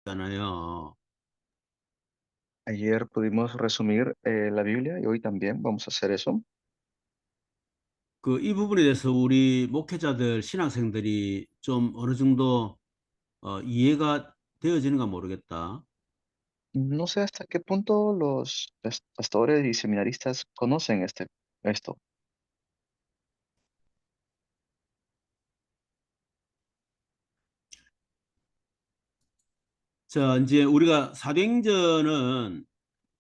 있잖아요. Ayer pudimos resumir la Biblia y hoy también vamos a hacer eso. 이 부분에 대해서 우리 목회자들, 신학생들이 좀 어느 정도 이해가 되어지는가 모르겠다. No sé hasta qué punto los pastores y seminaristas conocen esto. 자, 이제 우리가 사도행전은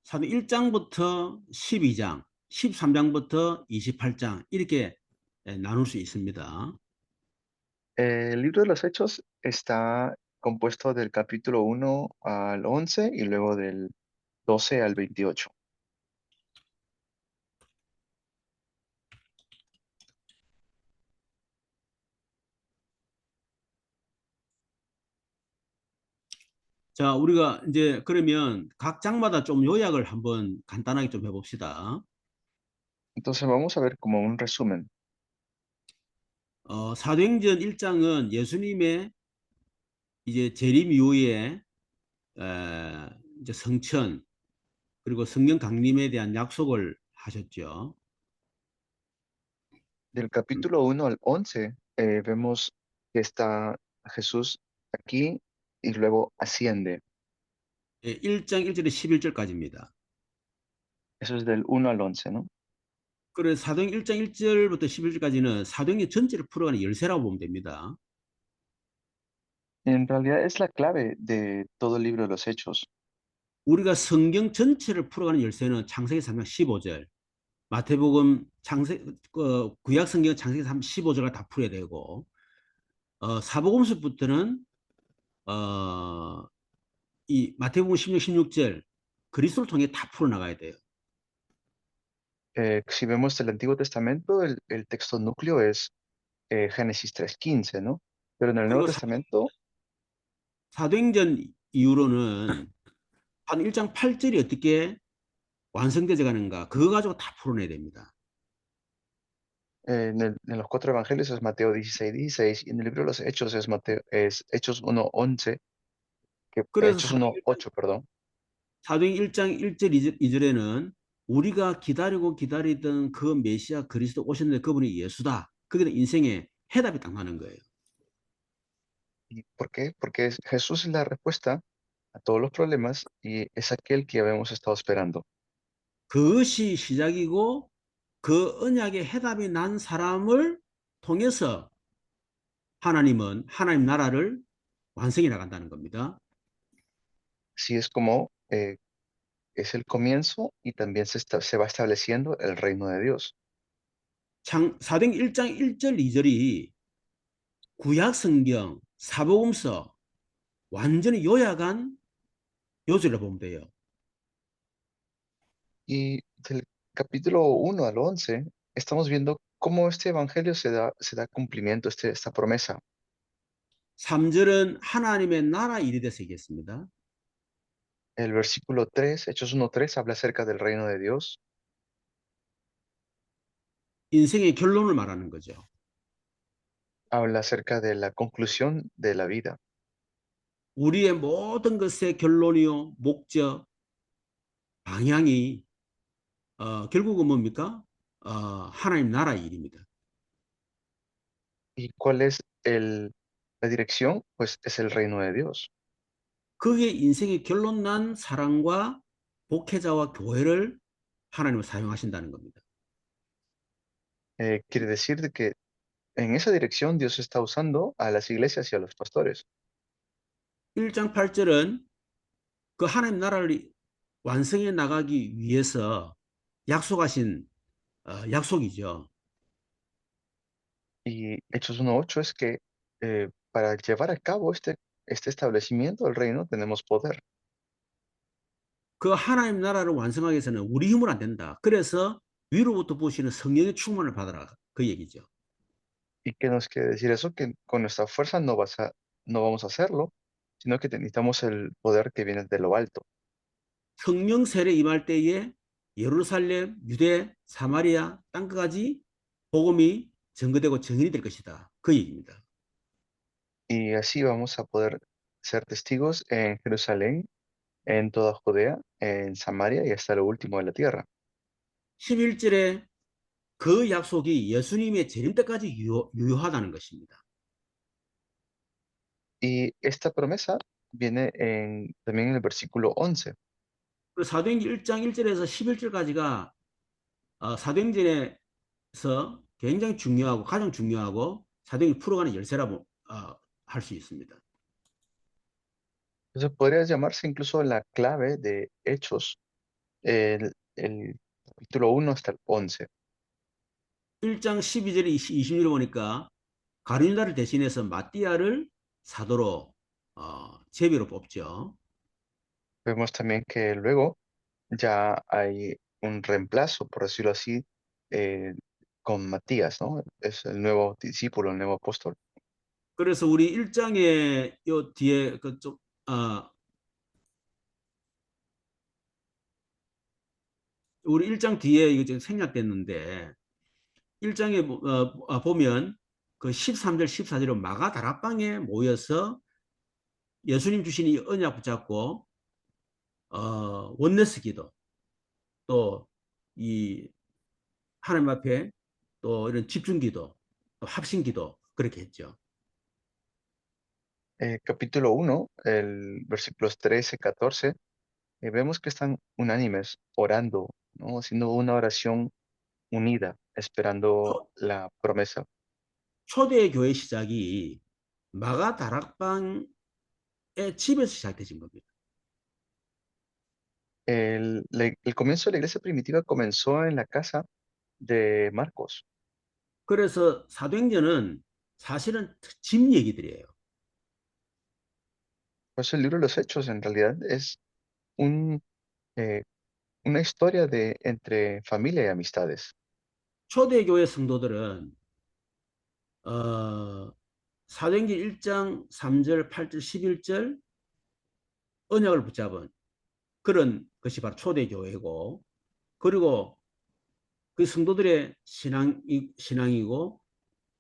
사도 1장부터 12장, 13장부터 28장 이렇게 나눌 수 있습니다. El libro de los Hechos está compuesto del capítulo 1 al 11 y luego del 12 al 28. 자, 우리가 이제 그러면 각 장마다 좀 요약을 한번 간단하게 좀 해봅시다. Entonces vamos a ver como un resumen. 사도행전 1장은 예수님의 이제 재림 이후에 이제 성천 그리고 성령 강림에 대한 약속을 하셨죠. Del capítulo 1 al 11 vemos que está Jesús aquí y luego asciende. 1장 1절에 11절까지입니다. Eso es del 1 al 11, ¿no? 그래서 사도행 1장 1절부터 11절까지는 사도행의 전체를 풀어가는 열쇠라고 보면 됩니다. En realidad es la clave de todo el libro de los Hechos. 우리가 성경 전체를 풀어가는 열쇠는 창세기 3장 15절, 마태복음 구약 성경 창세기 3장 15절을 다 풀어야 되고, 사복음서부터는 어, 이 마태복음 16, 16절 그리스도를 통해 다 풀어나가야 돼요. Si vemos el Antiguo Testamento, el texto núcleo es Génesis 3:15, ¿no? Pero en el Nuevo 그리고 Testamento, 사도행전 이후로는 한 1장 8절이 어떻게 완성되어 가는가 그거 가지고 다 풀어내야 됩니다. en los cuatro evangelios es Mateo 16:16 y en el libro de los Hechos es Hechos 1:11, 그래서 Hechos 1:8, perdón. 사도행 1장 1절 2절에는 우리가 기다리고 기다리던 그 메시아 그리스도 오셨는데 그분이 예수다. 그게 인생의 해답이 딱 나는 거예요. ¿Y por qué? Porque Jesús es la respuesta a todos los problemas y es aquel que habíamos estado esperando. 그것이 시작이고 그 언약의 해답이 난 사람을 통해서 하나님은 하나님 나라를 완성해 나간다는 겁니다. Así es como es el comienzo y también se va estableciendo el reino de Dios. 사도행 1장 1절 2절이 구약 성경 사복음서 완전히 요약한 요절을 보면 돼요. Y del capítulo 1 al 11 estamos viendo cómo este evangelio se da cumplimiento, esta promesa. 3절은 하나님의 나라 일에 대해서 얘기했습니다. El versículo 3, Hechos 1:3, habla acerca del reino de Dios, 인생의 결론을 말하는 거죠. habla acerca de la conclusión de la vida. 우리의 모든 것의 결론이요, 목적, 방향이 결국은 뭡니까? 하나님 나라 일입니다. ¿Y cuál es la dirección? Pues es el reino de Dios. 그게 인생의 결론 난 사랑과 목회자와 교회를 하나님을 사용하신다는 겁니다. Quiere decir de que en esa dirección Dios está usando a las iglesias y a los pastores. 1장 8절은 그 하나님 나라를 완성해 나가기 위해서 약속하신 약속이죠. Y Hechos 1:8 es que para llevar a cabo este establecimiento del reino tenemos poder. 그 하나님 나라를 완성하기 위해서는 우리 힘으로 안 된다. 그래서 위로부터 보시는 성령의 충만을 받아라. 그 얘기죠. ¿Y qué nos quiere decir eso? Que con nuestra fuerza no vamos a hacerlo, sino que necesitamos el poder que viene de lo alto. 성령 세례 임할 때에 예루살렘, 유대, 사마리아 땅까지 복음이 전거되고 증인이 될 것이다. 그 얘기입니다. Y así vamos a poder ser testigos en Jerusalén, en toda Judea, en Samaria y hasta lo último de la tierra. 11절에 그 약속이 예수님의 재림 때까지 유효하다는 것입니다. Y esta promesa viene también en el versículo 11. 그 사도행전 1장 1절에서 11절까지가 사도행전에서 굉장히 중요하고 가장 중요하고 사도행을 풀어가는 열쇠라고 할 수 있습니다. Entonces podría llamarse incluso la clave de Hechos, el capítulo 1 hasta el 11. 1장 12절에 20절을 보니까 가룟유다를 대신해서 마띠아를 사도로 제비로 뽑죠. Vemos también que luego ya hay un reemplazo, por decirlo así, eh, con Matías, ¿no? Es el nuevo discípulo, el nuevo apóstol. 그래서 우리 1장에 요 뒤에 그좀 우리 1장 뒤에 이거 지금 생략됐는데 1장에 보면 그 13절 14절은 마가 다락방에 모여서 예수님 주신 이 언약 붙잡고 원네스 기도 또 이 하나님 앞에 또 이런 집중 기도 또 합심 기도 그렇게 했죠. Capítulo 1, el versículos 13, 14, vemos que están unánimes, orando, ¿no? Haciendo una oración unida, esperando 초, la promesa. 초대 교회 시작이 마가 다락방의 집에서 시작되신 겁니다. El comienzo de la iglesia primitiva comenzó en la casa de Marcos. 그래서 사도행전은 사실은 집 얘기들이에요. Por eso el libro de los Hechos en realidad es un, eh, una historia entre familia y amistades. 초대교회 성도들은 어, 사도행전 1장 3절, 8절, 11절 언약을 붙잡은 그런 것이 바로 초대교회고 그리고 그 성도들의 신앙이고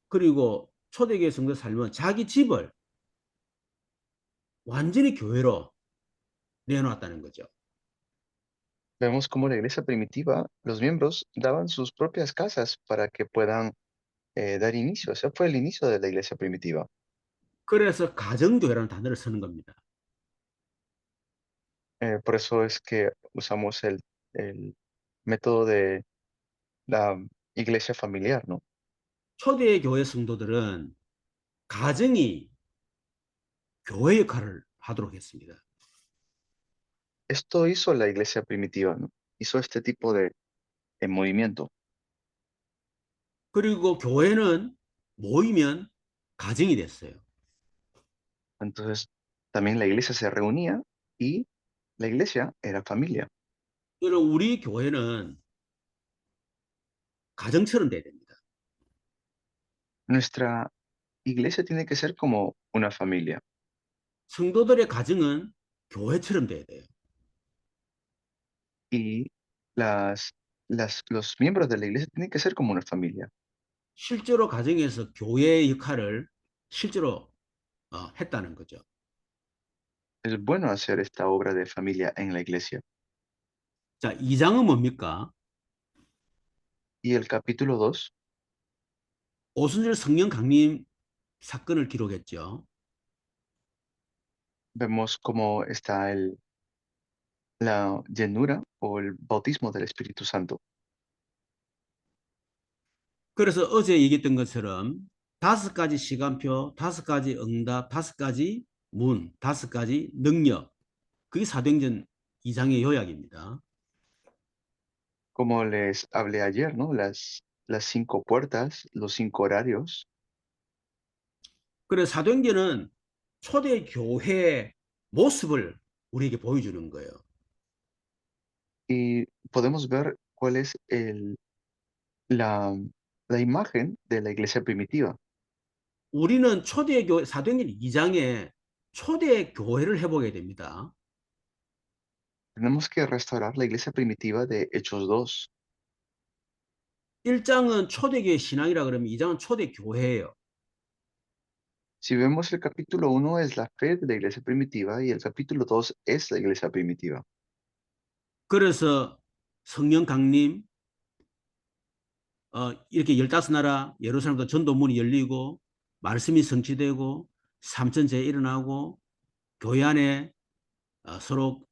그리고 초대교회 성도 삶은 자기 집을 완전히 교회로 내놓았다는 거죠. Vemos cómo la iglesia primitiva, los miembros daban sus propias casas para que puedan dar inicio. Ese fue el inicio de la iglesia primitiva. 그래서 가정교회라는 단어를 쓰는 겁니다. Por eso es que usamos el método de la iglesia familiar, ¿no? 초대교회 성도들은 가정이 교회 역할을 하도록 했습니다. Esto hizo la iglesia primitiva, ¿no? Hizo este tipo de movimiento. 그리고 교회는 모이면 가정이 됐어요. Entonces, también la iglesia se reunía y la iglesia era familia. 그리고 우리 교회는 가정처럼 돼야 됩니다. Nuestra iglesia tiene que ser como una familia 성도들의 가정은 교회처럼 돼야 돼요. y los miembros de la iglesia tienen que ser como una familia. 실제로 가정에서 교회의 역할을 실제로 했다는 거죠. Es bueno hacer esta obra de familia en la iglesia. 자, 2장은 뭡니까? Y el capítulo 2, 오순절 성령 강림 사건을 기록했죠. vemos cómo está la llenura o el bautismo del Espíritu Santo. 그래서 어제 얘기했던 것처럼 5가지 시간표, 5가지 응답, 5가지 문, 5가지 능력. 그게 사도행전 2장의 요약입니다. Como les hablé ayer, ¿no? Las 5 puertas, los 5 horarios. 그래서 사도행전은 초대 교회의 모습을 우리에게 보여주는 거예요. Y podemos ver cuál es la, la imagen de la iglesia primitiva. 우리는 초대교회 사도행전 2장에 초대교회를 해보게 됩니다. Tenemos que restaurar la iglesia primitiva de Hechos 2. 1장은 초대교회 신앙이라 그러면 2장은 초대교회예요. Si vemos el capítulo 1 es la fe de la iglesia primitiva y el capítulo 2 es la iglesia primitiva. 그래서 성령 강림, 이렇게 15나라 예루살렘도 전도문이 열리고 말씀이 성취되고 삼천제에 일어나고 교회 안에 서로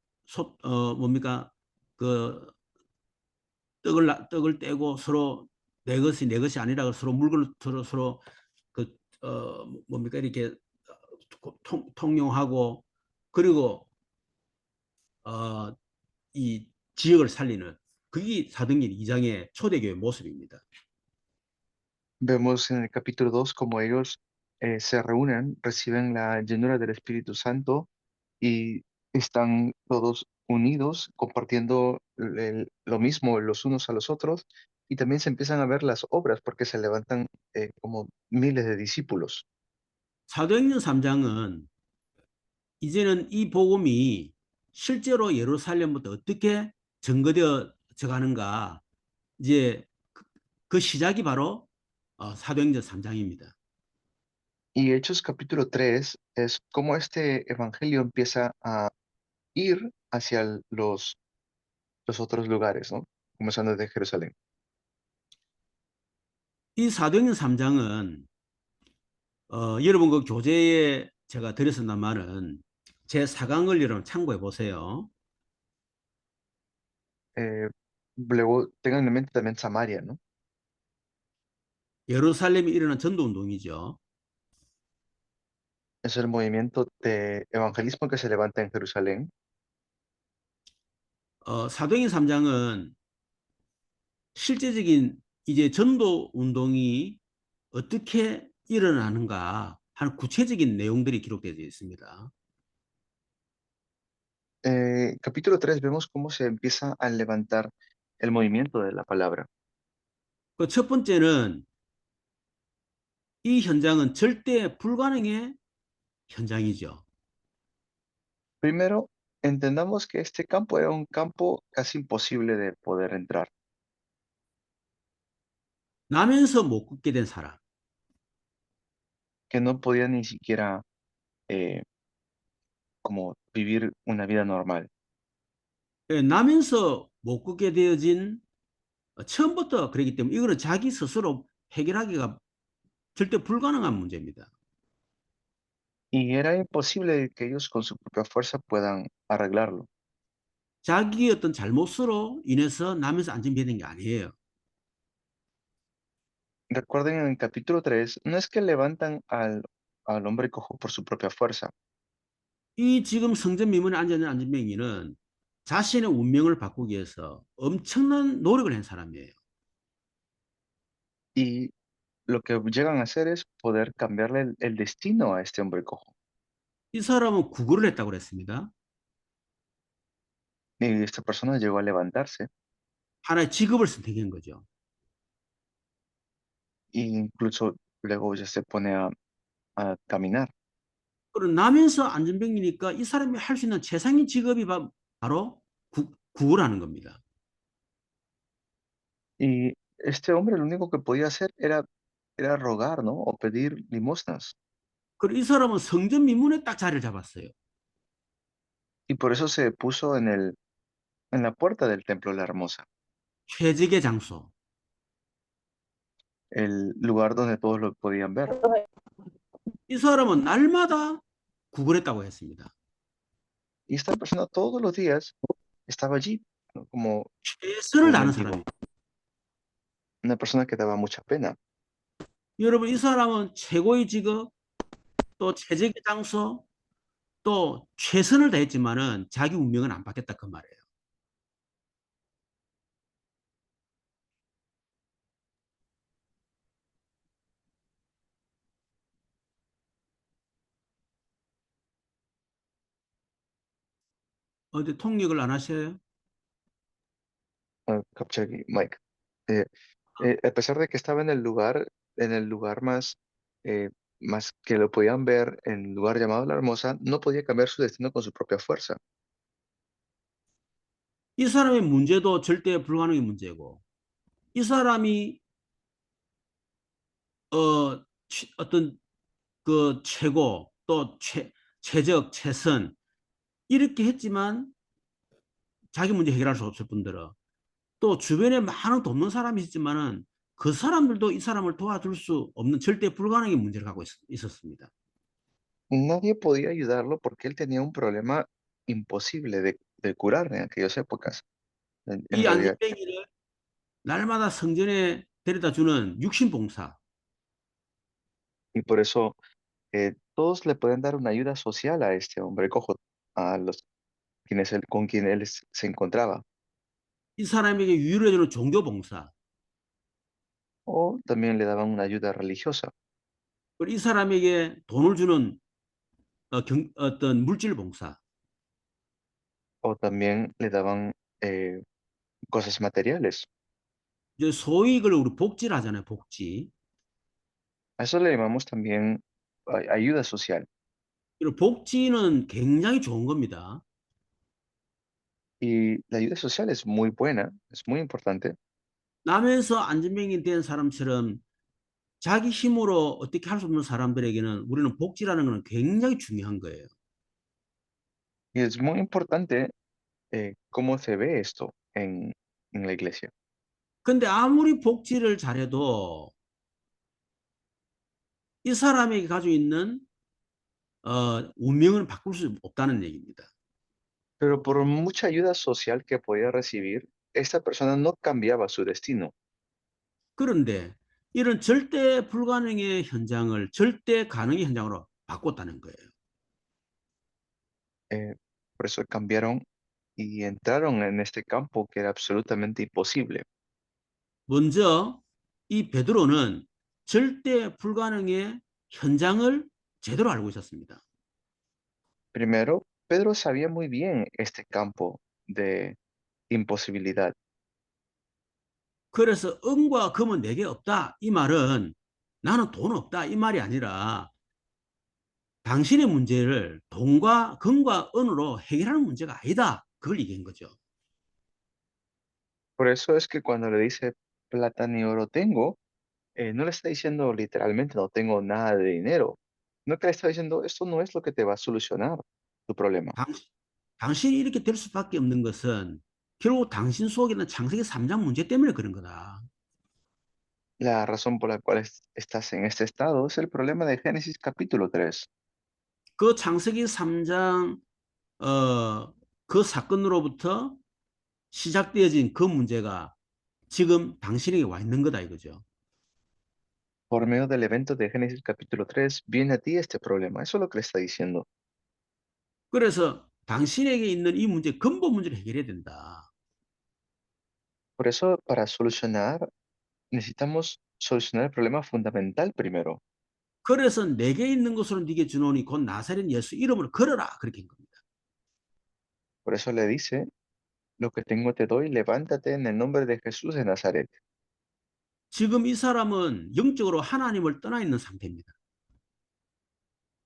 뭡니까 그 떡을 떼고 서로 내 것이 아니라 서로 물건을 서로 그 뭡니까 이렇게 통용하고 그리고 어, 이 지역을 살리는 그게 사도행전 2장의 초대교회 모습입니다. Vemos en el capítulo 2 cómo ellos se reúnen, reciben la llenura del Espíritu Santo y están todos unidos, compartiendo lo mismo los unos a los otros, y también se empiezan a ver las obras porque se levantan como miles de discípulos. 사도행전 3장은 이제는 이 복음이 실제로 예루살렘부터 어떻게 증거되어져 가는가 이제 그 시작이 바로 사도행전 3장입니다. Y Hechos capítulo 3 es cómo este evangelio empieza a ir hacia los otros lugares, ¿no? Comenzando desde Jerusalén. 이 사도행전 3장은 여러분 그 교재에 제가 드렸었나마는 제 4강을 여러분 참고해 보세요. Eh, Luego tengan en mente también Samaria, ¿no? 예루살렘이 일어난 전도 운동이죠. Es el movimiento de evangelismo que se levanta en Jerusalén. 사도행전 3장은 실제적인 이제 전도 운동이 어떻게 일어나는가 하는 구체적인 내용들이 기록되어 있습니다. Capítulo 3 vemos cómo se empieza a levantar el movimiento de la palabra. 그 첫 번째는 이 현장은 절대 불가능의 현장이죠. Primero, entendamos que este campo era un campo casi imposible de poder entrar, 나면서 못 걷게 된 사람, que no podía ni siquiera eh, como vivir una vida normal. 나면서 못 걷게 되어진 처음부터 그렇기 때문에 이거는 자기 스스로 해결하기가 절대 불가능한 문제입니다. Y era imposible que ellos con su propia fuerza puedan arreglarlo. 자기의 어떤 잘못으로 인해서 나면서 안전되는 게 아니에요. Recuerden en el capítulo 3 no es que levantan al hombre cojo por su propia fuerza. 이 지금 성전 미문에 앉아 있는 안전병이는 자신의 운명을 바꾸기 위해서 엄청난 노력을 한 사람이에요. Y lo que llegan a hacer es poder cambiarle el destino a este hombre cojo. 이 사람은 구걸을 했다고 그랬습니다. Y esta persona llegó a levantarse 하나의 직업을 선택한 거죠. e incluso luego ya se pone a caminar. 그리고 나면서 안전병이니까 이 사람이 할 수 있는 최상의 직업이 바로 구걸하는 겁니다. Y este hombre lo único que podía hacer era rogar, ¿no? O pedir limosnas. 그리고 이 사람은 성전 미문에 딱 자리를 잡았어요. Y por eso se puso en la puerta del templo La Hermosa, 최적의 장소. el lugar donde todos lo podían ver. 이 사람은 날마다 구걸했다고 했습니다. Y esta persona todos los días estaba allí, ¿no? Como 최선을 un 다하는 mendigo, 사람이. una persona que daba mucha pena. 여러분 이 사람은 최고의 직업, 또 최적의 장소, 또 최선을 다했지만은 자기 운명은 안 바뀌었다 그 말이에요. 어디 통역을 안 하셔요? Kapchagi, Mike. Eh, a pesar de que estaba en el lugar eh, más que lo podían ver, en el lugar llamado La Hermosa, no podía cambiar su destino con su propia fuerza. 이 사람의 문제도 절대 불가능의 문제고 이 사람이 어떤 그 최고 또 최적, 최선 이렇게 했지만 자기 문제 해결할 수 없을 뿐더러 또 주변에 많은 돕는 사람이 있지만은 그 사람들도 이 사람을 도와줄 수 없는 절대 불가능의 문제를 갖고 있었습니다. Nadie podía ayudarlo porque él tenía un problema imposible de curar en aquellas épocas, en 이 realidad. 안진뱅이를 날마다 성전에 데려다 주는 육신봉사, Y por eso todos le pueden dar una ayuda social a este hombre cojo, a los con quien él se encontraba. 이 사람에게 위로해 주는 종교봉사, O también le daban una ayuda religiosa, 그리고 이 사람에게 돈을 주는 어떤 물질봉사. o también le daban eh, cosas materiales. 이제 소위 이걸 우리 복지를 하잖아요, 복지. A eso le llamamos también ayuda social. 이 복지는 굉장히 좋은 겁니다. Y la ayuda social es muy buena, es muy importante. 남에서 안진병이 된 사람처럼 자기 힘으로 어떻게 할 수 없는 사람들에게는 우리는 복지라는 것은 굉장히 중요한 거예요. Y es muy importante cómo se ve esto en la iglesia. 근데 아무리 복지를 잘해도 이 사람에게 가지고 있는 운명을 바꿀 수 없다는 얘기입니다. Pero por mucha ayuda social que podía recibir, esta persona no cambiaba su destino. 그런데 이런 절대 불가능의 현장을 절대 가능의 현장으로 바꿨다는 거예요. Eh, por eso cambiaron y entraron en este campo que era absolutamente imposible. 먼저 이 베드로는 절대 불가능의 현장을 제대로 알고 있었습니다. Primero, Pedro sabía muy bien este campo de imposibilidad. 그래서 은과 금은 내게 없다. 이 말은 나는 돈 없다. 이 말이 아니라 당신의 문제를 돈과 금과 은으로 해결하는 문제가 아니다. 그걸 얘기한 거죠. Por eso es que cuando le dice plata ni oro tengo, no le está diciendo literalmente no tengo nada de dinero. No que le está diciendo esto no es lo que te va a solucionar tu problema. 당신이 이렇게 될 수밖에 없는 것은 결국 당신 속에 있는 창세기 3장 문제 때문에 그런 거다. La razón por la cual estás en este estado es el problema de Génesis capítulo 3. 그 창세기 3장 그 사건으로부터 시작되어진 그 문제가 지금 당신에게 와 있는 거다 이거죠. Por medio del evento de Génesis capítulo 3 viene a ti este problema. Eso es lo que le está diciendo. 그래서 당신에게 있는 이 문제 근본 문제를 해결해야 된다. Por eso, para solucionar, necesitamos solucionar el problema fundamental primero. 그래서 내게 있는 것으로 네게 주노니 곧 나사렛 예수 이름으로 걸어라 그렇게 한 겁니다. Por eso le dice, lo que tengo te doy, levántate en el nombre de Jesús de Nazaret. 지금 이 사람은 영적으로 하나님을 떠나 있는 상태입니다.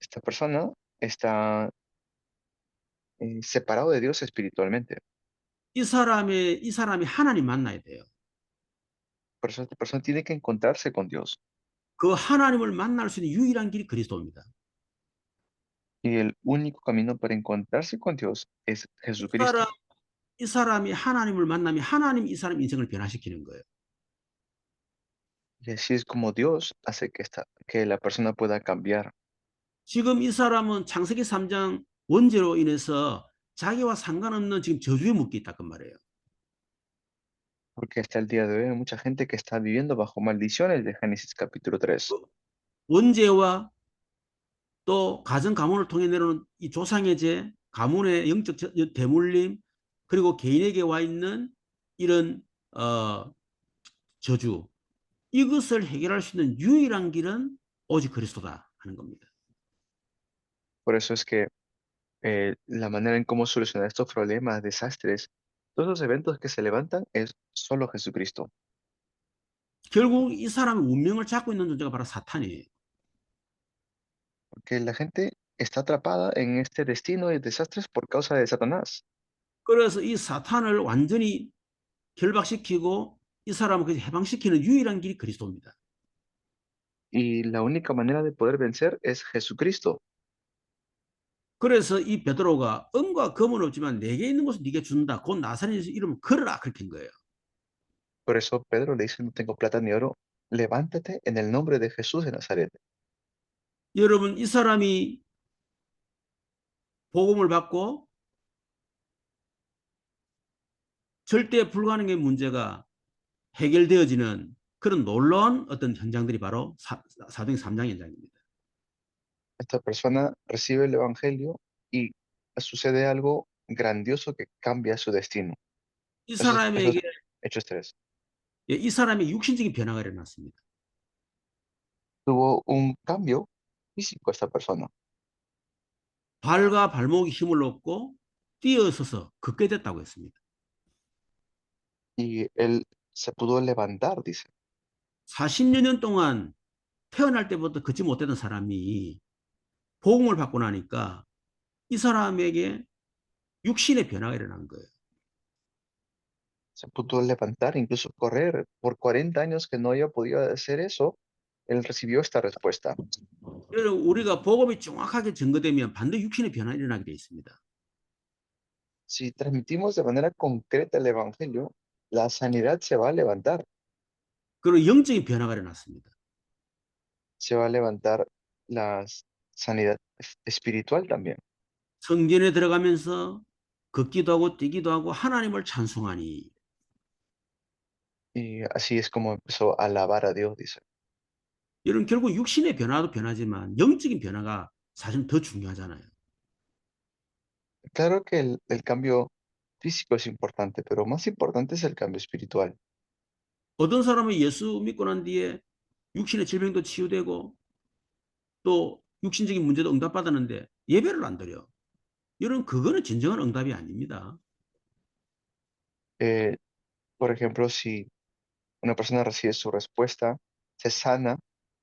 Esta persona está separado de Dios espiritualmente. 이 사람이 하나님 만나야 돼요. Por eso esta persona tiene que encontrarse con Dios. 그 하나님을 만날 수 있는 유일한 길이 그리스도입니다. Y el único camino para encontrarse con Dios es 이 사람, Jesucristo. 이 사람이 하나님을 만나면 하나님 이 사람 인생을 변화시키는 거예요. Y así es como Dios hace que la persona pueda cambiar. 지금 이 사람은 창세기 3장 원죄로 인해서 자기와 상관없는 지금 저주에 묶여 있다고 말이에요. Porque hasta el día de hoy hay mucha gente que está viviendo bajo maldiciones de Génesis capítulo 3. 원죄와 또 가정 가문을 통해 내려오는 이 조상의 죄, 가문의 영적 대물림, 그리고 개인에게 와 있는 이런 저주, 이것을 해결할 수 있는 유일한 길은 오직 그리스도다 하는 겁니다. Por eso es que la manera en cómo solucionar estos problemas, desastres, todos los eventos que se levantan es solo Jesucristo. 결국 이 사람의 운명을 잡고 있는 존재가 바로 사탄이에요. Porque la gente está atrapada en este destino de desastres por causa de Satanás. 그래서 이 사탄을 완전히 결박시키고 이 사람을 해방시키는 유일한 길이 그리스도입니다. y la única manera de poder vencer es Jesucristo. 그래서 이 베드로가 은과 금은 없지만 내게 있는 것을 네게 준다. 곧 나사렛 예수 이름을 걸어라. 그렇게 한 거예요. Por eso Pedro le dice, no tengo plata ni oro, levántate en el nombre de Jesús de Nazaret. 여러분, 이 사람이 복음을 받고 절대 불가능의 문제가 해결되어지는 그런 놀라운 어떤 현장들이 바로 사도행 3장 현장입니다. Esta persona recibe el Evangelio y sucede algo grandioso que cambia su destino. 이 Eso es 사람에게 Hechos 3. 이 사람의 육신적인 변화가 일어났습니다. Tuvo un cambio físico esta persona 발과 발목이 힘을 얻고 뛰어서서 걷게 됐다고 했습니다. y él se pudo levantar, dice. 40여 년 동안 태어날 때부터 걷지 못했던 사람이 복음을 받고 나니까 이 사람에게 육신의 변화가 일어난 거예요. Se pudo levantar, incluso correr. Por 40 años que no había podido hacer eso, él recibió esta respuesta. 여러분, 우리가 복음이 정확하게 증거되면 반드시 육신의 변화가 일어나게 되어 있습니다. Si transmitimos de manera concreta el Evangelio, la sanidad se va a levantar. 그리고 영적인 변화가 일어났습니다. Se va a levantar la sanidad espiritual también. 성전에 들어가면서 걷기도 하고 뛰기도 하고 하나님을 찬송하니. Y así es como empezó a alabar a Dios, dice. 이런 결국 육신의 변화도 변하지만 영적인 변화가 사실 더 중요하잖아요. Claro que el cambio físico es importante, pero más importante es el cambio espiritual. 어떤 사람은 예수 믿고 난 뒤에 육신의 질병도 치유되고 또 육신적인 문제도 응답받았는데 예배를 안 드려. 이런 그거는 진정한 응답이 아닙니다. Eh, por ejemplo, si una persona recibe su respuesta, se sana,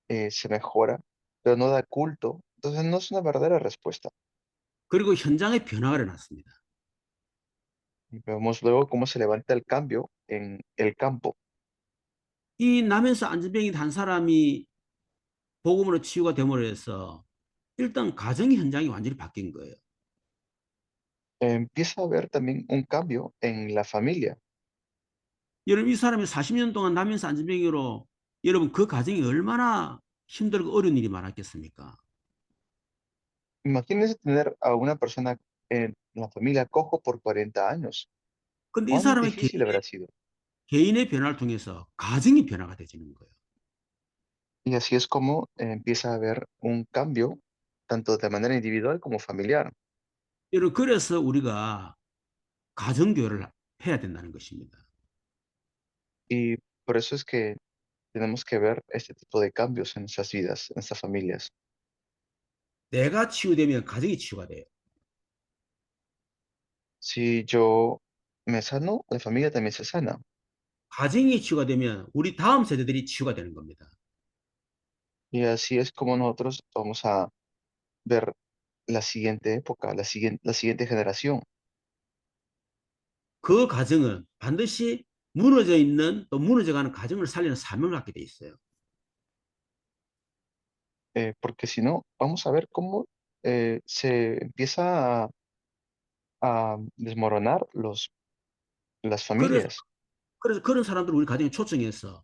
se mejora, pero no da culto, entonces no es una verdadera respuesta. 그리고 현장에 변화가 일어났습니다. Y vemos luego cómo se levanta el cambio en el campo. 이 나면서 안진병이 한 사람이 복음으로 치유가 됨으로 해서 일단 가정 현장이 완전히 바뀐 거예요. Empieza a haber también un cambio en la familia. 여러분 이 사람이 40년 동안 나면서 안진병으로 여러분 그 가정이 얼마나 힘들고 어려운 일이 많았겠습니까? Imagínense tener a una persona en la familia cojo por 40 años. 근데 이 ¿Cuán 사람의 difícil habrá sido? 개인의 변화를 통해서 가정이 변화가 되지는 거예요. Y así es como empieza a haber un cambio, tanto de manera individual como familiar. 여러분 그래서 우리가 가정교회를 해야 된다는 것입니다. Y por eso es que tenemos que ver este tipo de cambios en nuestras vidas, en nuestras familias. 내가 치유되면 가정이 치유가 돼요. Si yo me sano, la familia también se sana. 가정이 치유가 되면 우리 다음 세대들이 치유가 되는 겁니다. Y así es como nosotros vamos a ver la siguiente época, la siguiente generación. 그 가정은 반드시 무너져 있는 또 무너져가는 가정을 살리는 사명을 갖게 돼 있어요. Porque si no, vamos a ver cómo se empieza a desmoronar las 그래서 familias. 그런 사람들을 우리 가정에 초청해서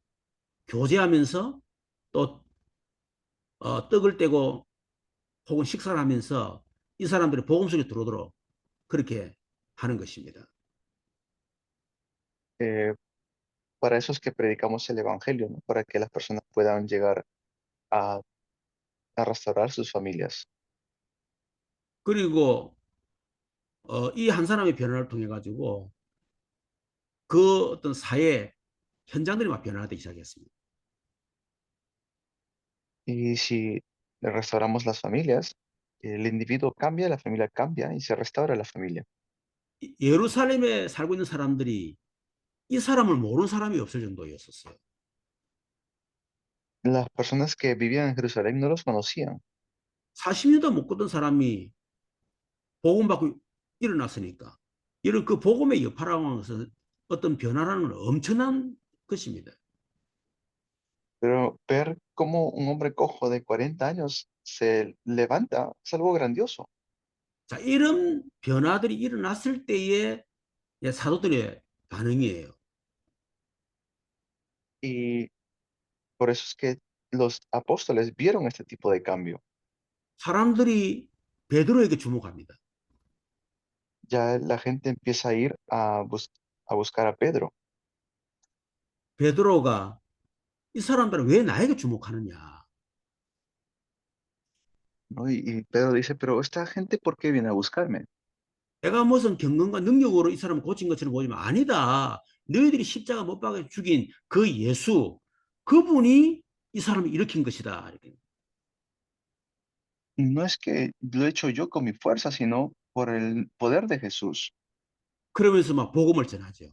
교제하면서 또 떡을 떼고 혹은 식사를 하면서 이 사람들이 복음 속에 들어오도록 그렇게 하는 것입니다. Eh, para eso es que predicamos el Evangelio, ¿no? Para que las personas puedan llegar a, a restaurar sus familias. 그리고 이 한 사람의 변화를 통해 가지고 그 어떤 사회 현장들이 막 변화되기 시작했습니다. Y si restauramos las familias, el individuo cambia, la familia cambia y se restaura la familia. 예루살렘에 살고 있는 사람들이 이 사람을 모르는 사람이 없을 정도였었어요. Las personas que vivían en Jerusalén no los conocían. 40년도 못 걷던 사람이 복음 받고 일어났으니까 이런 그 복음의 여파라는 것은 어떤 변화라는 건 엄청난 것입니다. Pero ver cómo un hombre cojo de 40 años se levanta es algo grandioso. 자, 이런 변화들이 일어났을 때의 사도들의 반응이에요. Y por eso es que los apóstoles vieron este tipo de cambio. 사람들이 베드로에게 주목합니다. Ya la gente empieza a ir a buscar a Pedro, 베드로가 이 사람들은 왜 나에게 주목하느냐? ¿no? Y Pedro dice, pero esta gente, ¿por qué viene a buscarme? 내가 무슨 경건과 능력으로 이 사람을 고친 것처럼 보이면 아니다. 너희들이 십자가 못 박아 죽인 그 예수, 그분이 이 사람을 일으킨 것이다. 이렇게. No es que lo he hecho yo con mi fuerza, sino por el poder de Jesús. 그러면서 막 복음을 전하죠.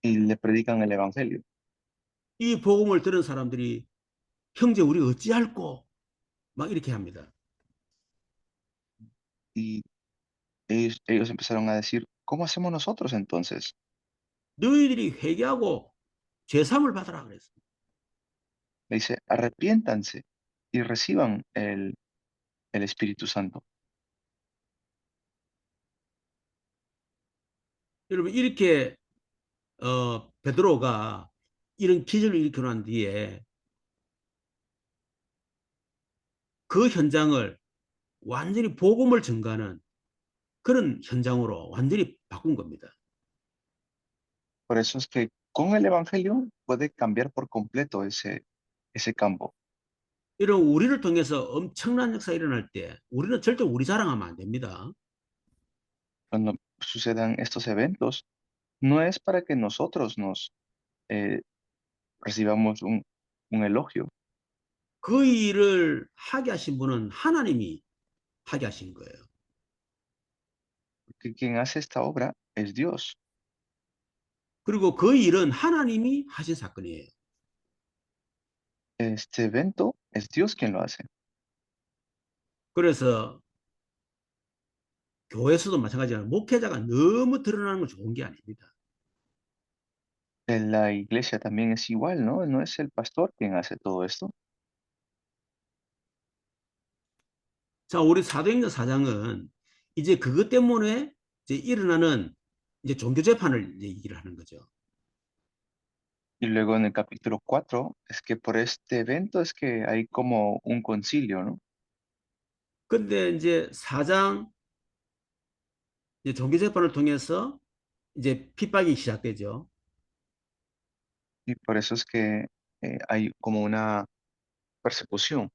Y le predican el evangelio. 이 복음을 들은 사람들이 형제 우리 어찌할꼬? 막 이렇게 합니다. Y ellos empezaron a decir, ¿cómo hacemos nosotros entonces? 너희들이 회개하고 죄사함을 받으라 그랬어. Le dice, arrepiéntanse y reciban el Espíritu Santo. 여러분 이렇게 베드로가 이런 기적을 일으켜 난 뒤에 그 현장을 완전히 복음을 전가하는 그런 현장으로 완전히 바꾼 겁니다. Por eso es que con el evangelio puede cambiar por completo ese campo. 이런 우리를 통해서 엄청난 역사가 일어날 때 우리는 절대 우리 자랑하면 안 됩니다. Cuando sucedan estos eventos, no es para que nosotros nos eh, recibamos un elogio, 그 일을 하게 하신 분은 하나님이 하게 하신 거예요. porque quien hace esta obra es Dios. 그리고 그 일은 하나님이 하신 사건이에요. Este evento es Dios quien lo hace. 그래서 교회에서도 마찬가지로 목회자가 너무 드러나는 건 좋은 게 아닙니다. En la iglesia también es igual, ¿no? No es el pastor quien hace todo esto. 자, 우리 사도행전 4장은 이제 그것 때문에 이제 일어나는 이제 종교 재판을 이제 얘기를 하는 거죠. Y luego en el capítulo 4 es que por este evento es que hay como un concilio, ¿no? 근데 이제 4장 이제 종교 재판을 통해서 이제 핍박이 시작되죠. Y por eso es que hay como una persecución.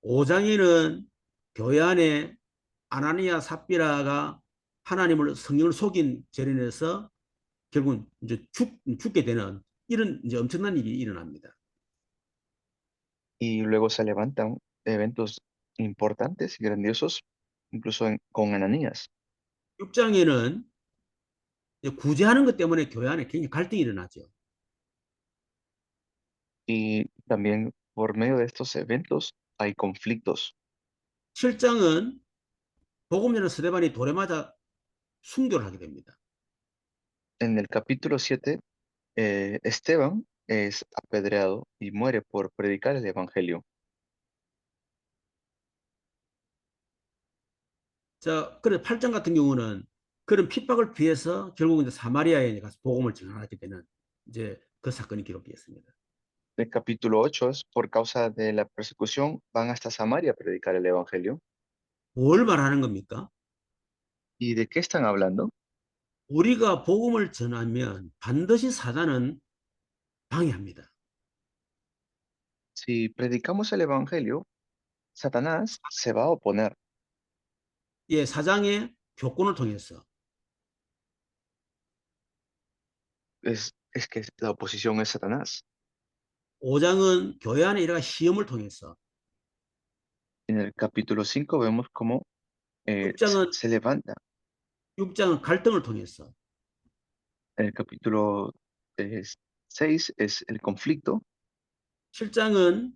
5장에는 교회 안에 아나니아 삽비라가 하나님을 성령을 속인 재련에서 결국 이제 죽게 되는 이런 이제 엄청난 일이 일어납니다. Y luego se levantan eventos importantes y grandiosos, incluso con Ananías. 6장에는 구제하는 것 때문에 교회 안에 굉장히 갈등이 일어나죠. Y también por medio de estos eventos hay conflictos. 7장은 복음 전에 스데반이 돌에 맞아 순교를 하게 됩니다. En el capítulo 7, Esteban es apedreado y muere por predicar el evangelio. 자, 그래 8장 같은 경우는 그런 핍박을 피해서 결국 이제 사마리아에 가서 복음을 전하게 되는 이제 그 사건이 기록되어 있습니다. El capítulo 8 es por causa de la persecución, van hasta Samaria a predicar el evangelio. 뭘 말하는 겁니까? ¿Y de qué están hablando? 우리가 복음을 전하면 반드시 사단은 방해합니다. Si predicamos el evangelio, Satanás se va a oponer. 예, 사장의 교권을 통해서 Es que la oposición es Satanás. 5장은 교회 안에 이러한 시험을 통해서 En el capítulo 5 vemos cómo 6장은 se levanta. 6장은 갈등을 통해서 En el capítulo 6 es el conflicto. 7장은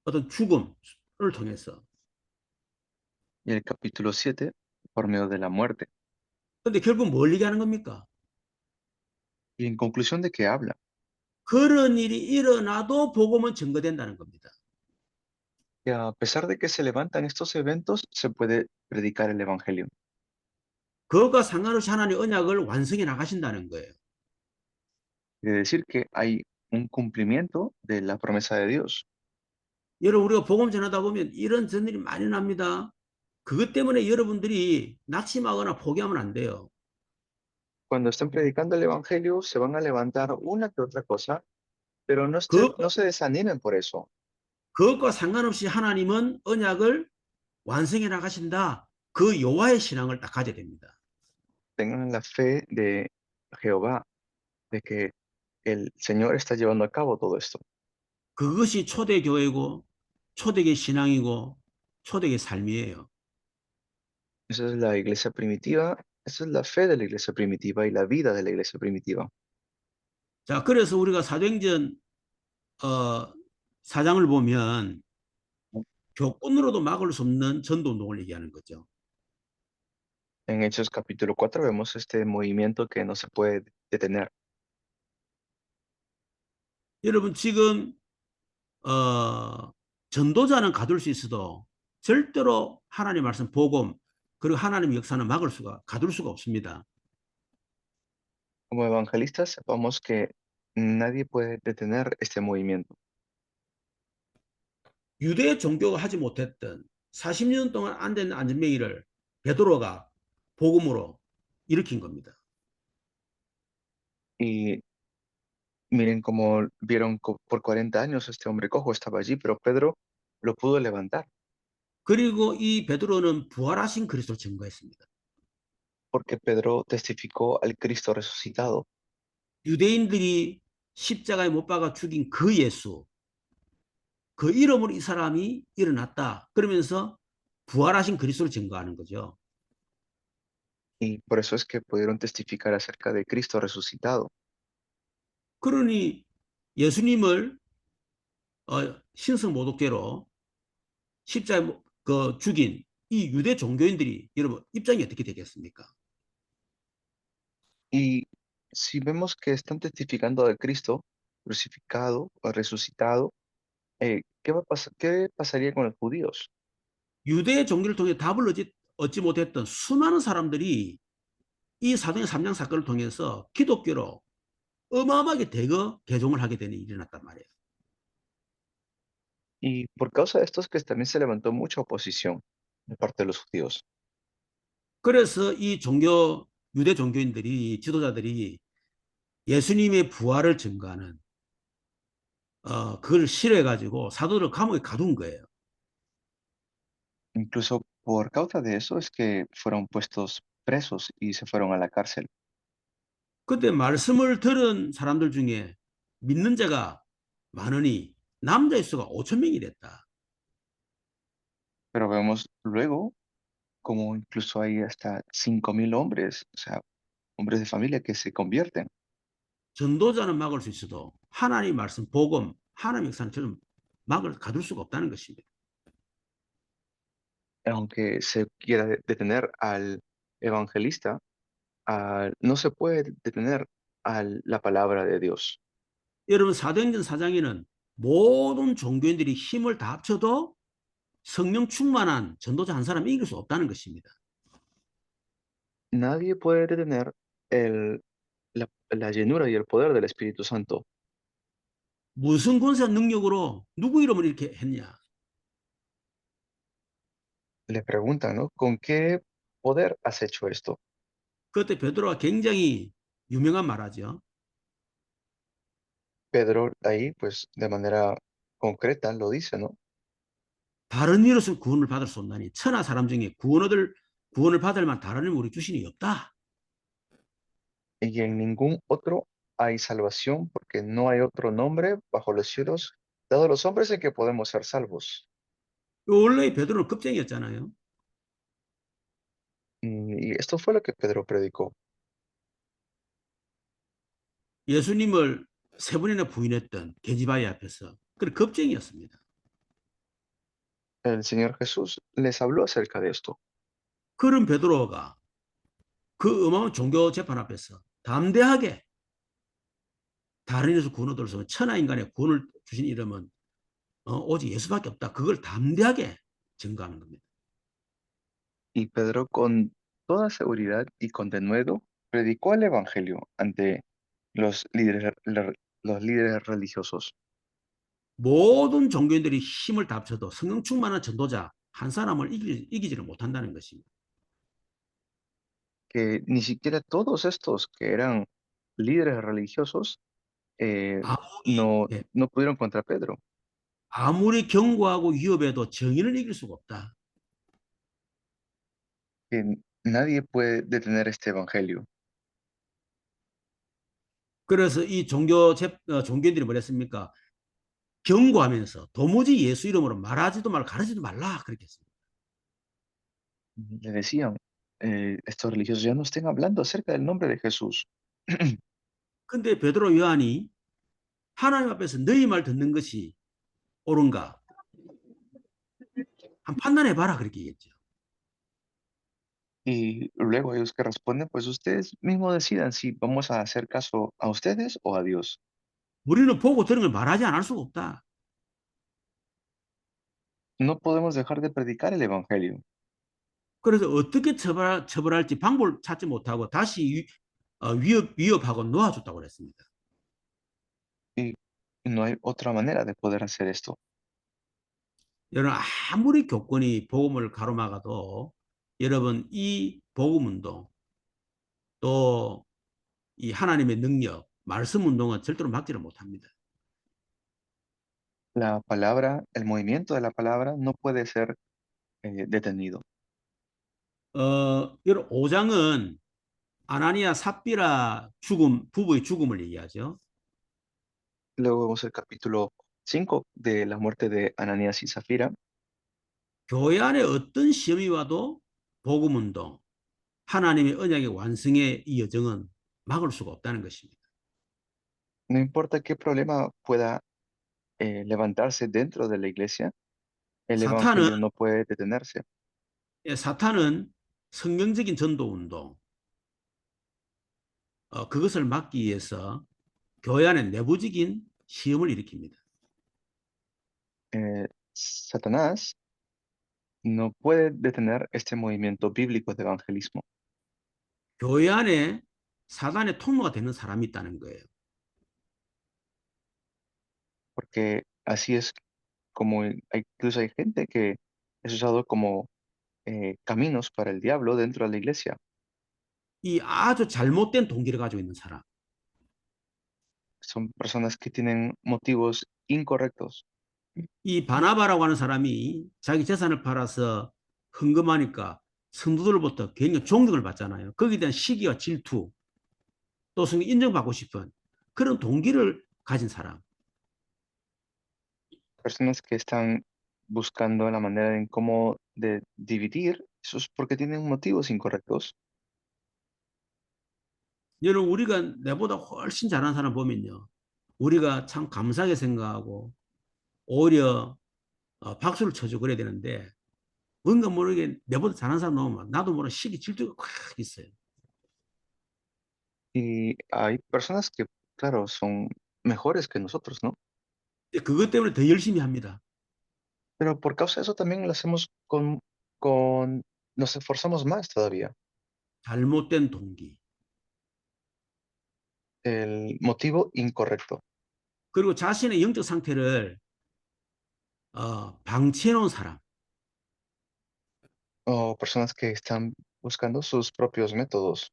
어떤 죽음을 통해서. Y el capítulo 7 por medio de la muerte. 근데 결국 뭘 얘기하는 겁니까? Y en conclusión, ¿de qué habla? 그런 일이 일어나도 복음은 증거된다는 겁니다. Y a pesar de que se levantan estos eventos, se puede predicar el Evangelio. 그것과 상관없이 하나님 언약을 완성해 나가신다는 거예요. Quiere decir que hay un cumplimiento de la promesa de Dios. 여러분 우리가 복음 전하다 보면 이런 전일이 많이 납니다. 그것 때문에 여러분들이 낙심하거나 포기하면 안 돼요. Cuando estén predicando el Evangelio, se van a levantar una que otra cosa, pero 그, no se desanimen por eso. 그것과 상관없이 하나님은 언약을 완성해 나가신다. 그 여호와의 신앙을 딱 가져야 됩니다. Tengan la fe de Jehová, de que el Señor está llevando a cabo todo esto. 그것이 초대교회고 초대교회 신앙이고 초대교회 삶이에요. Esa es la iglesia primitiva, esa es la fe de la iglesia primitiva y la vida de la iglesia primitiva. 자, 그래서 우리가 사도행전 어, 4장을 보면 교권으로도 막을 수 없는 전도운동을 얘기하는 거죠. En Hechos capítulo 4 vemos este movimiento que no se puede detener. 여러분 지금 전도자는 가둘 수 있어도 절대로 하나님 말씀 복음 그리고 하나님의 역사는 막을 수가 가둘 수가 없습니다. Como evangelistas, sepamos que nadie puede detener este movimiento. 유대 종교가 하지 못했던 40년 동안 안 된 안전뱅이를 베드로가 복음으로 일으킨 겁니다. Y miren cómo vieron por 40 años este hombre cojo estaba allí, pero Pedro lo pudo levantar, 그리고 이 베드로는 부활하신 그리스도를 증거했습니다. porque Pedro testificó al Cristo resucitado. 유대인들이 십자가에 못 박아 죽인 그 예수, 그 이름으로 이 사람이 일어났다. 그러면서 부활하신 그리스도를 증거하는 거죠. Y por eso es que pudieron testificar acerca de Cristo resucitado. 그러니 예수님을 신성 모독죄로 십자가에 죽인 이 유대 종교인들이 여러분 입장이 어떻게 되겠습니까? Y si vemos que están testificando de Cristo crucificado o resucitado, ¿qué pasaría con los judíos? 유대 종교를 통해 답을 얻지 못했던 수많은 사람들이 이 사도행 3장 사건을 통해서 기독교로 어마어마하게 대거 개종을 하게 되는 일이 일어났단 말이에요. Y por causa de estos que también se levantó mucha oposición de parte de los judíos. 그래서 이 유대 종교인들이 지도자들이 예수님의 부활을 증거하는 그걸 싫어해가지고 사도를 감옥에 가둔 거예요. Incluso por causa de eso es que fueron puestos presos y se fueron a la cárcel. 그때 말씀을 들은 사람들 중에 믿는 자가 많으니 남자의 수가 5천 명이 됐다. Pero vemos luego como incluso hay hasta 5.000 hombres, o sea, hombres de familia que se convierten. 전도자는 막을 수 있어도 하나님 말씀, 복음, 하나님 역사는 저는 가둘 수가 없다는 것입니다. Aunque se quiera detener al evangelista, no se puede detener a la palabra de Dios. 여러분 사도행전 4장에는 모든 종교인들이 힘을 다 합쳐도 성령 충만한 전도자 한 사람이 이길 수 없다는 것입니다. Nadie puede detener la llenura y el poder del Espíritu Santo. 무슨 권세와 능력으로 누구 이름을 이렇게 했냐? Le preguntan, ¿no? ¿Con qué poder has hecho esto? 그때 베드로가 굉장히 유명한 말하죠. Pedro ahí, pues de manera concreta lo dice, ¿no? 다른 이로서 구원을 받을 수 없나니 천하 사람 중에 구원을 받을 만 다른 이름 우리 주신이 없다. Y en ningún otro hay salvación, porque no hay otro nombre bajo los cielos dado a los hombres en que podemos ser salvos. 원래 베드로는 겁쟁이였잖아요. Y esto fue lo que Pedro predicó. 예수님을 세 번이나 부인했던 계지바이 앞에서 그 겁쟁이였습니다. El Señor Jesús les habló acerca de esto. 그런 베드로가 그 어마어마한 종교 재판 앞에서 담대하게 다른 일에서 구원 얻어서 천하 인간의 구원을 주신 이름은 오직 예수밖에 없다. 그걸 담대하게 증거하는 겁니다. Y Pedro, con toda seguridad y con denuedo, predicó el Evangelio ante los líderes religiosos, 모든 종교인들이 힘을 다 합쳐도 성령 충만한 전도자 한 사람을 이기지를 못한다는 것입니다. que ni siquiera todos estos que eran líderes religiosos eh, 아무리, no, 예, no pudieron contra Pedro, 아무리 견고하고 위협해도 정의를 이길 수가 없다. que nadie puede detener este Evangelio. 그래서 이 종교인들이 뭐랬습니까? 경고하면서 도무지 예수 이름으로 말하지도 말고 가르치지도 말라 그렇게 했습니다. Le decían, estos religiosos ya no estén hablando acerca del nombre de Jesús. 근데 베드로 요한이 하나님 앞에서 너희 말 듣는 것이 옳은가? 한 판단해 봐라 그렇게 얘기했죠. Y luego ellos que responden, pues ustedes mismos decidan si vamos a hacer caso a ustedes o a Dios. 우리는 보고 들은 걸 말하지 않을 수가 없다. No podemos dejar de predicar el Evangelio. 그래서 어떻게 처벌할지 방법을 찾지 못하고 다시 위협하고 놓아줬다고 그랬습니다. Y no hay otra manera de poder hacer esto. 여러분 아무리 교권이 복음을 가로막아도 여러분 이 복음 운동 또 이 하나님의 능력 말씀 운동은 절대로 막지를 못합니다. La palabra, el movimiento de la palabra no puede ser detenido. 여러분 5장은 아나니아 삽비라 부부의 죽음을 얘기하죠. Luego vemos el capítulo 5 de la muerte de Ananías y Zafira. 교회 안에 어떤 시험이 와도 복음 운동, 하나님의 언약의 완성의 이 여정은 막을 수가 없다는 것입니다. No importa qué problema pueda levantarse dentro de la iglesia, el 사탄은 Evangelio no puede detenerse. 사탄은 성경적인 전도 운동, 그것을 막기 위해서 교회 안에 내부적인 시험을 일으킵니다. Satanás no puede detener este movimiento bíblico de evangelismo, 교회 안에 사단의 통로가 되는 사람이 있다는 거예요. porque así es como incluso hay gente que es usado como caminos para el diablo dentro de la iglesia. 이 아주 잘못된 동기를 가지고 있는 사람. Son personas que tienen motivos incorrectos. 이 바나바라고 하는 사람이 자기 재산을 팔아서 헌금하니까 성도들로부터 굉장히 존경을 받잖아요. 거기에 대한 시기와 질투, 또 성경 인정받고 싶은 그런 동기를 가진 사람. Personas que están buscando la manera en cómo de dividir, eso es porque tienen motivos incorrectos. 여러분 우리가 내보다 훨씬 잘하는 사람 보면요. 우리가 참 감사하게 생각하고 오히려 박수를 쳐주고 그래야 되는데 뭔가 모르게 내보다 잘하는 사람 나오면 나도 모르게 시기 질투가 콱 있어요. Y hay personas que, claro, son mejores que nosotros, ¿no? 그것 때문에 더 열심히 합니다. Pero por causa de eso también lo hacemos con, nos esforzamos más todavía. 잘못된 동기. El motivo incorrecto. 그리고 자신의 영적 상태를 방치해 놓은 사람. O personas que están buscando sus propios métodos.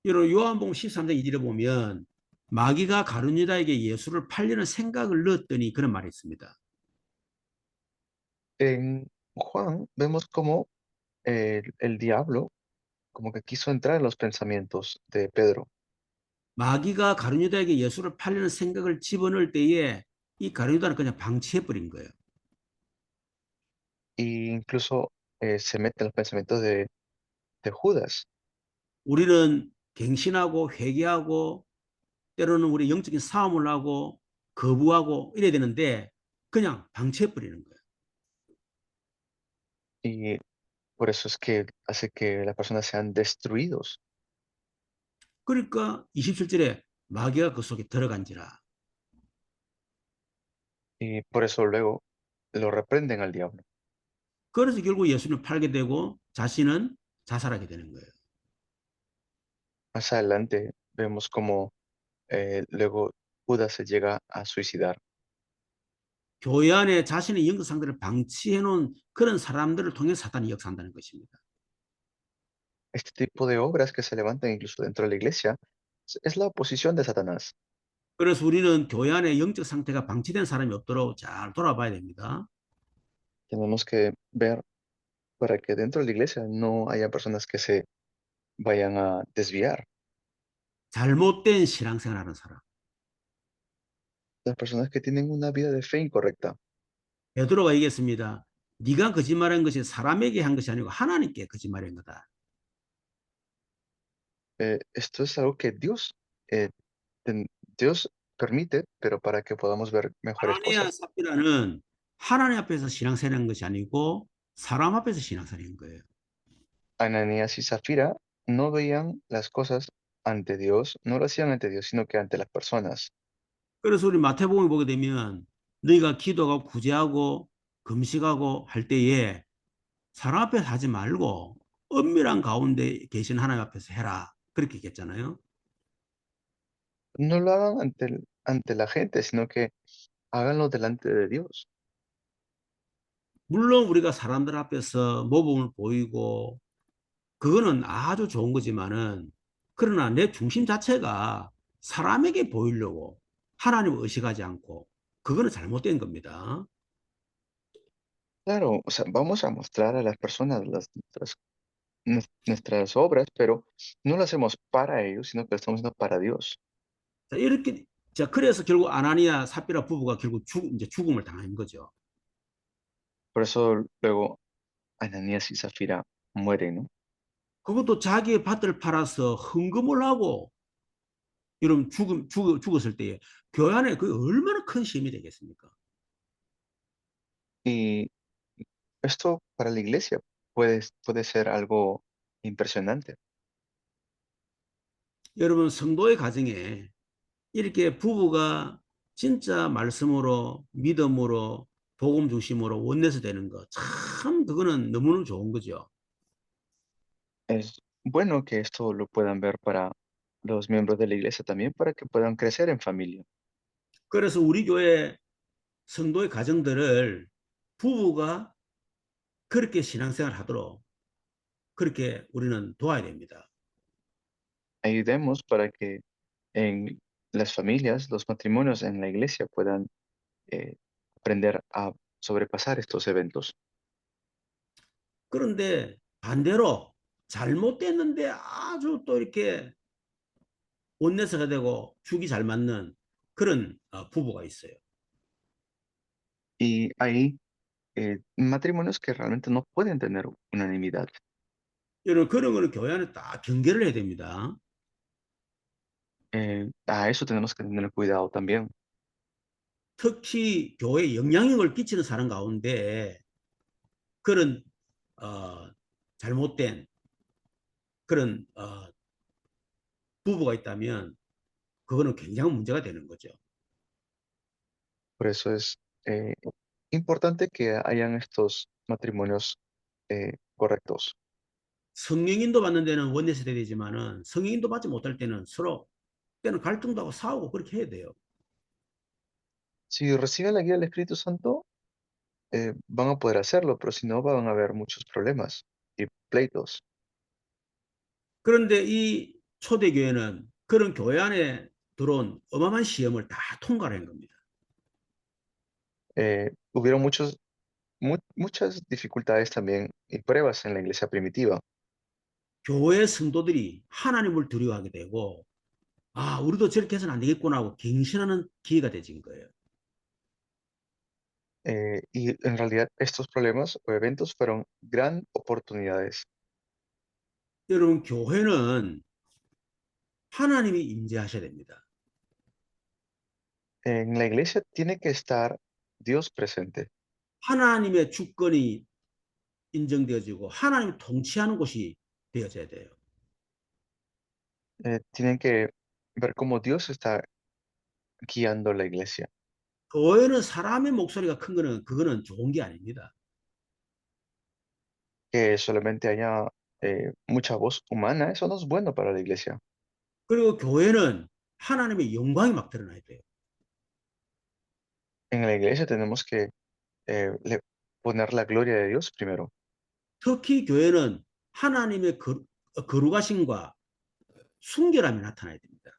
여러분 요한복음 13장 2절에 보면 마귀가 가룟유다에게 예수를 팔려는 생각을 넣었더니 그런 말이 있습니다. En Juan vemos como el diablo como que quiso entrar en los pensamientos de Pedro. 마귀가 가룟유다에게 예수를 팔려는 생각을 집어넣을 때에 이 가룟유다는 그냥 방치해 버린 거예요. E incluso se mete en los pensamientos de Judas. 우리는 갱신하고 회개하고 때로는 우리 영적인 싸움을 하고 거부하고 이래야 되는데 그냥 방치해 버리는 거예요. Y por eso es que hace que las personas sean destruidos. 그러니까 27절에 마귀가 그 속에 들어간지라. Y por eso luego lo reprenden al diablo. 그래서 결국 예수님을 팔게 되고 자신은 자살하게 되는 거예요. Más adelante vemos cómo luego Judas se llega a suicidar. 교회 안에 자신의 영적 상태를 방치해 놓은 그런 사람들을 통해 사탄이 역사한다는 것입니다. Este tipo de obras que se levantan incluso dentro de la iglesia es la oposición de Satanás. 그래서 우리는 교회 안에 영적 상태가 방치된 사람이 없도록 잘 돌아봐야 됩니다. Tenemos que ver para que dentro de la iglesia no haya personas que se vayan a desviar. 잘못된 신앙생활 하는 사람. Las personas que tienen una vida de fe incorrecta. 베드로가 얘기했습니다. 네가 거짓말한 것이 사람에게 한 것이 아니고 하나님께 거짓말한 거다. Esto es algo que eh, ten- Dios permite, pero para que podamos ver mejores 아나니아 cosas. 삽비라는 하나님 앞에서 신앙생활한 것이 아니고 사람 앞에서 신앙생활한 거예요. Ananías y Zafira no veían las cosas ante Dios, no lo hacían ante Dios, sino que ante las personas. 그래서 우리 마태복음에 보게 되면 너희가 기도하고 구제하고 금식하고 할 때에 사람 앞에서 하지 말고 은밀한 가운데 계신 하나님 앞에서 해라. 그렇게 얘기했잖아요. No lo hagan ante la gente, sino que háganlo delante de Dios. 물론 우리가 사람들 앞에서 모범을 보이고 그거는 아주 좋은 거지만은 그러나 내 중심 자체가 사람에게 보이려고 하나님을 의식하지 않고 그거는 잘못된 겁니다. Claro, o sea, vamos a mostrar a las personas nuestras obras, pero no lo hacemos para ellos, sino que lo estamos haciendo para Dios. 자, 이렇게 자 그래서 결국 아나니아 삽비라 부부가 결국 이제 죽음을 당한 거죠. Por eso luego Ananías y Zafira mueren, ¿no? 그것도 자기의 밭을 팔아서 헌금을 하고 이런 죽었을 때에 교회 안에 그 얼마나 큰 시험이 되겠습니까? Y esto para la iglesia puede ser algo impresionante. 여러분 성도의 가정에 이렇게 부부가 진짜 말씀으로 믿음으로 복음 중심으로 원내서 되는 거 참 그거는 너무너무 좋은 거죠. Es bueno que esto lo puedan ver para los miembros de la iglesia también, para que puedan crecer en familia. 그래서 우리 교회 성도의 가정들을 부부가 그렇게 신앙생활 하도록 그렇게 우리는 도와야 됩니다. Ayudemos para que en las familias, los matrimonios en la iglesia puedan eh, aprender a sobrepasar estos eventos. 그런데 반대로 잘못됐는데 아주 또 이렇게 원내서가 되고 죽이 잘 맞는 그런 부부가 있어요. Y hay matrimonios que realmente no pueden tener unanimidad. 여러분 그런 거는 교회 안에 딱 경계를 해야 됩니다. A eso tenemos que tener cuidado también. 특히 교회에 영향력을 끼치는 사람 가운데 그런 어, 잘못된 그런 부부가 있다면 그거는 굉장한 문제가 되는 거죠. Por eso es importante que hayan estos matrimonios correctos. 성령인도 받는 데는 원내세대 되지만은 성령인도 받지 못할 때는 서로 때는 갈등도 하고 싸우고 그렇게 해야 돼요. Si reciben la guía del Espíritu Santo, van a poder hacerlo, pero si no, van a haber muchos problemas y pleitos. 그런데 이 초대교회는 그런 교회 안에 들어온 어마어마한 시험을 다 통과를 한 겁니다. Hubieron muchas dificultades también y pruebas en la iglesia primitiva. 교회 성도들이 하나님을 두려워하게 되고 아, 우리도 저렇게 해서는 안 되겠구나 하고 갱신하는 기회가 되진 거예요. Y en realidad estos problemas o eventos fueron gran oportunidades. 여러분, 교회는 하나님이 임재하셔야 됩니다. En la iglesia tiene que estar Dios presente. 하나님의 주권이 인정되어지고 하나님 통치하는 곳이 되어져야 돼요. Tienen que ver cómo Dios está guiando la iglesia, 교회는 사람의 목소리가 큰 거는 그거는 좋은 게 아닙니다. que solamente haya mucha voz humana, eso no es bueno para la iglesia. 그리고 교회는 하나님의 영광이 막 드러나야 돼요. En la iglesia tenemos que poner la gloria de Dios primero. 특히 교회는 하나님의 거룩하심과 순결함이 나타나야 됩니다.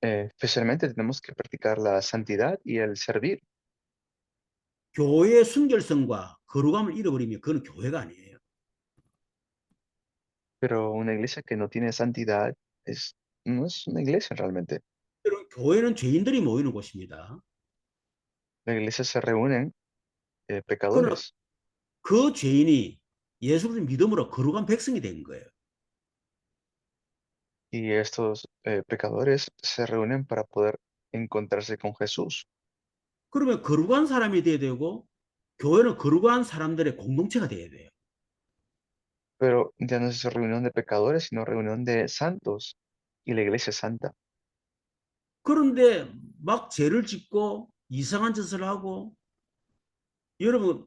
Especialmente tenemos que practicar la santidad y el servir, 교회의 순결성과 거룩함을 잃어버리면 그건 교회가 아니에요. pero una iglesia que no tiene santidad no es una iglesia realmente. 여러분, 교회는 죄인들이 모이는 곳입니다. La iglesia se reúnen 그러나 pecadores 그 죄인이 예수를 믿음으로 거룩한 백성이 된 거예요. y estos pecadores se reúnen para poder encontrarse con Jesús. 그러면 거룩한 사람이 돼야 되고 교회는 거룩한 사람들의 공동체가 돼야 돼요. Pero ya no es reunión de pecadores, sino reunión de santos y la iglesia es santa. 그런데 막 죄를 짓고 이상한 짓을 하고 여러분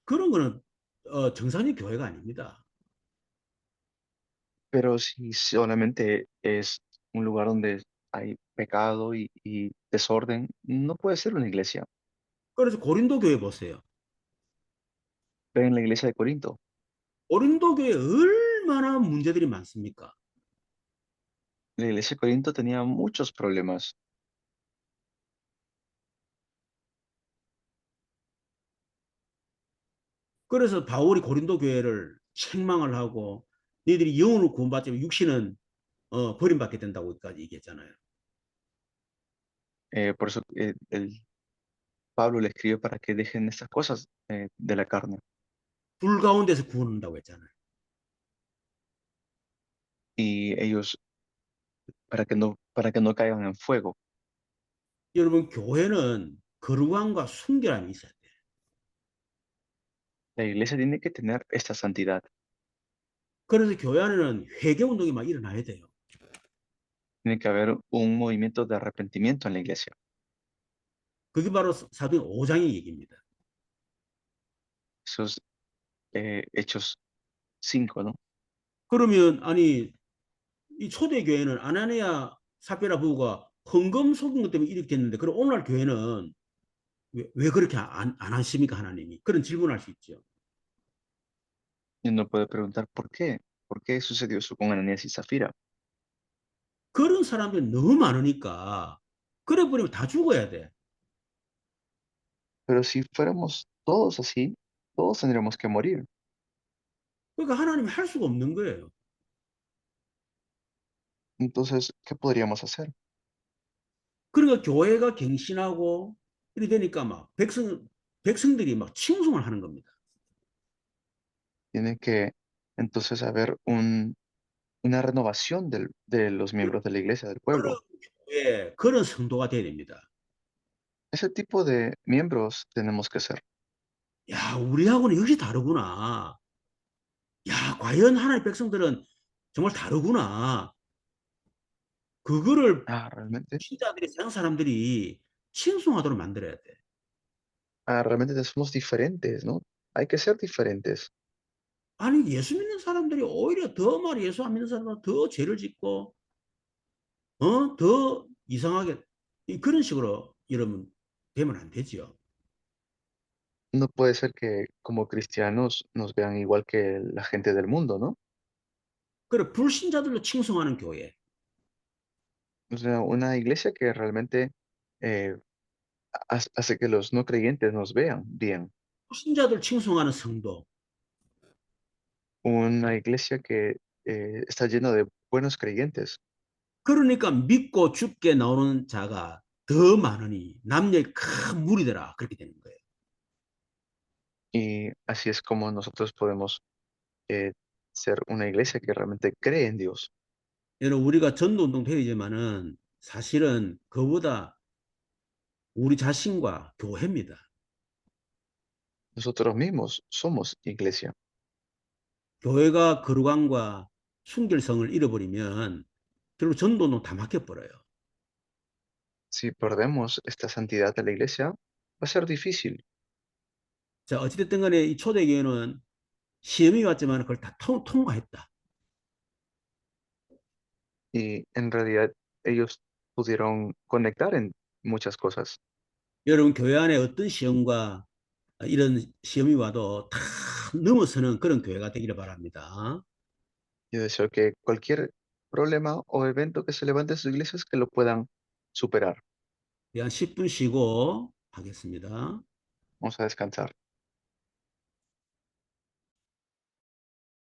그런 거는 정상의 교회가 아닙니다. Pero si solamente es un lugar donde hay pecado y desorden, no puede ser una iglesia. 그래서 고린도 교회 보세요. Ven la iglesia de Corinto. 고린도 교회에 얼마나 문제들이 많습니까? La iglesia de Corinto tenía muchos problemas. 그래서 바울이 고린도 교회를 책망을 하고 너희들이 영혼을 구원받지만 육신은 버림받게 된다고까지 얘기했잖아요. Por eso Pablo le escribió para que dejen estas cosas de la carne. 불 가운데서 구원한다고 했잖아요. Y ellos para que no caigan en fuego. 여러분 교회는 거룩함과 순결함이 있어야 돼요. La iglesia tiene que tener esta santidad. 그래서 교회 안에는 회개 운동이 막 일어나야 돼요. Tiene que haber un movimiento de arrepentimiento en la iglesia. 그게 바로 사도행 5장의 얘기입니다. Esos Hechos 5, ¿no? 그러면 아니 이 초대 교회는 아나니아 삽비라 부부가 헌금 속인 것 때문에 이렇게 됐는데 그럼 오늘날 교회는 왜 그렇게 안 하십니까 하나님이? 그런 질문할 수 있죠. Y uno puede preguntar, ¿por qué? ¿Por qué sucedió eso con Ananías y Zafira? 그런 사람들이 너무 많으니까 그래 버리면 다 죽어야 돼. Pero si fuéramos todos así, todos tendríamos que morir. 그러니까 하나님이 할 수가 없는 거예요. Entonces, ¿qué podríamos hacer? 그러니까 교회가 갱신하고 이렇게 되니까 막 백성들이 막 칭송을 하는 겁니다. Tiene que entonces haber una renovación de los miembros de la iglesia, del 그런 pueblo. 교회, 그런 성도가 돼야 됩니다. Ese tipo de miembros tenemos que ser. 야, 우리하고는 역시 다르구나. 야, 과연 하나님의 백성들은 정말 다르구나. 그거를 Ah, realmente. 신자들이 세상 사람들이 칭송하도록 만들어야 돼. Realmente somos diferentes, ¿no? Hay que ser diferentes. 아니, 예수 믿는 사람들이 오히려 더 말 예수 안 믿는 사람보다 더 죄를 짓고, 더 이상하게, 그런 식으로 여러분 되면 안 되지요. No puede ser que como cristianos nos vean igual que la gente del mundo, ¿no? 그래, 불신자들로 칭송하는 교회, O sea, una iglesia que realmente eh, hace que los no creyentes nos vean bien. 불신자들 칭송하는 성도, Una iglesia que está llena de buenos creyentes. 그러니까 믿고 죽게 나오는 자가 더 많으니 남녀의 큰 무리 되라 그렇게 되는 거예요. Y así es como nosotros podemos eh, ser una iglesia que realmente cree en Dios. 여러분 우리가 전도운동 되지만은 사실은 그보다 우리 자신과 교회입니다. Nosotros mismos somos iglesia. 교회가 거룩함과 순결성을 잃어버리면 결국 전도는 다 막혀버려요. Si perdemos esta santidad de la iglesia, va a ser difícil. 자, 어찌됐든 간에 이 초대교회는 시험이 왔지만 그걸 다 통과했다. Y en realidad ellos pudieron conectar en muchas cosas. 여러분 교회 안에 어떤 시험과 이런 시험이 와도 다 넘어서는 그런 교회가 되기를 바랍니다. Yo deseo que cualquier problema o evento que se levante en sus iglesias que lo puedan superar. 한 10분 쉬고 하겠습니다. Vamos a descansar.